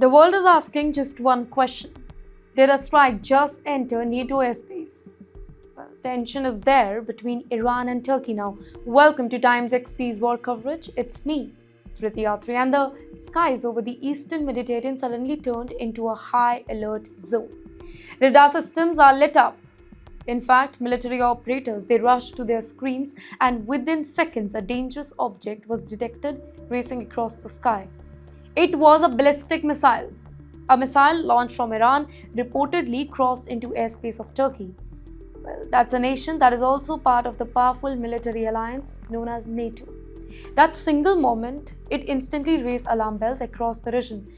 The world is asking just one question. Did a strike just enter NATO airspace? Well, tension is there between Iran and Turkey now. Welcome to TimesXP's war coverage. It's me, Trithiyatri, and the skies over the eastern Mediterranean suddenly turned into a high alert zone. Radar systems are lit up. In fact, military operators, they rushed to their screens, and within seconds a dangerous object was detected racing across the sky. It was a ballistic missile. A missile launched from Iran reportedly crossed into airspace of Turkey. Well, that's a nation that is also part of the powerful military alliance known as NATO. That single moment, it instantly raised alarm bells across the region.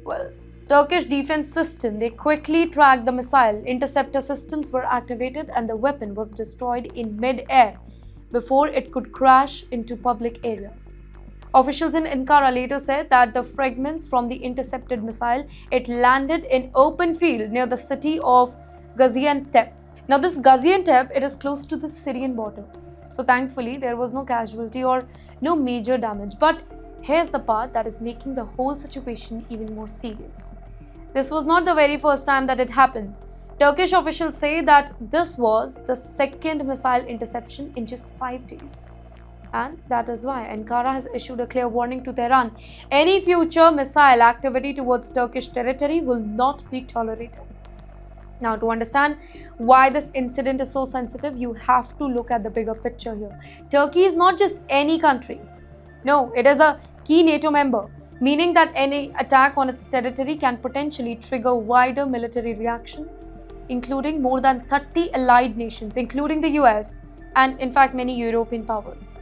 Well, Turkish defense system, they quickly tracked the missile. Interceptor systems were activated and the weapon was destroyed in mid-air before it could crash into public areas. Officials in Ankara later said that the fragments from the intercepted missile, it landed in open field near the city of Gaziantep. Now this Gaziantep, it is close to the Syrian border. So thankfully, there was no casualty or no major damage. But here's the part that is making the whole situation even more serious. This was not the very first time that it happened. Turkish officials say that this was the second missile interception in just 5 days. And that is why Ankara has issued a clear warning to Tehran. Any future missile activity towards Turkish territory will not be tolerated. Now, to understand why this incident is so sensitive, you have to look at the bigger picture here. Turkey is not just any country. No, it is a key NATO member, meaning that any attack on its territory can potentially trigger wider military reaction, including more than 30 allied nations, including the US and in fact many European powers.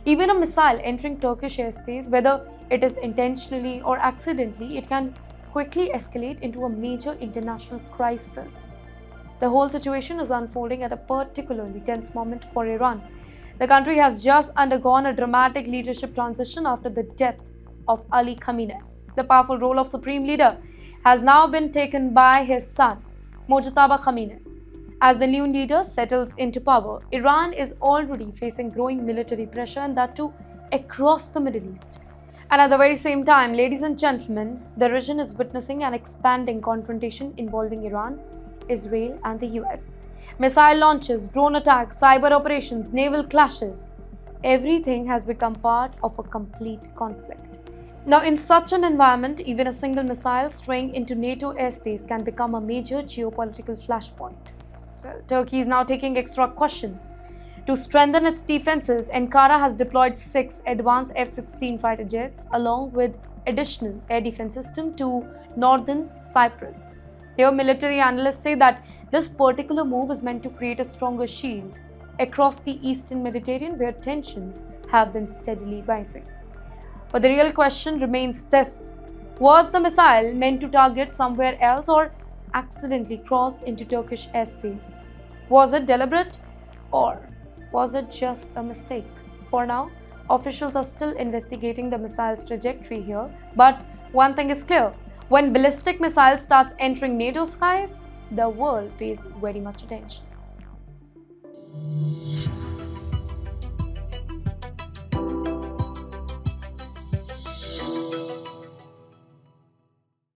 Even a missile entering Turkish airspace, whether it is intentionally or accidentally, it can quickly escalate into a major international crisis. The whole situation is unfolding at a particularly tense moment for Iran. The country has just undergone a dramatic leadership transition after the death of Ali Khamenei. The powerful role of supreme leader has now been taken by his son, Mojtaba Khamenei. As the new leader settles into power, Iran is already facing growing military pressure, and that too across the Middle East. And at the very same time, ladies and gentlemen, the region is witnessing an expanding confrontation involving Iran, Israel and the US. Missile launches, drone attacks, cyber operations, naval clashes. Everything has become part of a complete conflict. Now, in such an environment, even a single missile straying into NATO airspace can become a major geopolitical flashpoint. Well, Turkey is now taking extra caution. To strengthen its defenses, Ankara has deployed 6 advanced F-16 fighter jets along with additional air defense system to northern Cyprus. Here, military analysts say that this particular move is meant to create a stronger shield across the eastern Mediterranean where tensions have been steadily rising. But the real question remains this: was the missile meant to target somewhere else or accidentally crossed into Turkish airspace? Was it deliberate or was it just a mistake? For now, officials are still investigating the missile's trajectory here, but one thing is clear: when ballistic missile starts entering NATO skies, the world pays very much attention.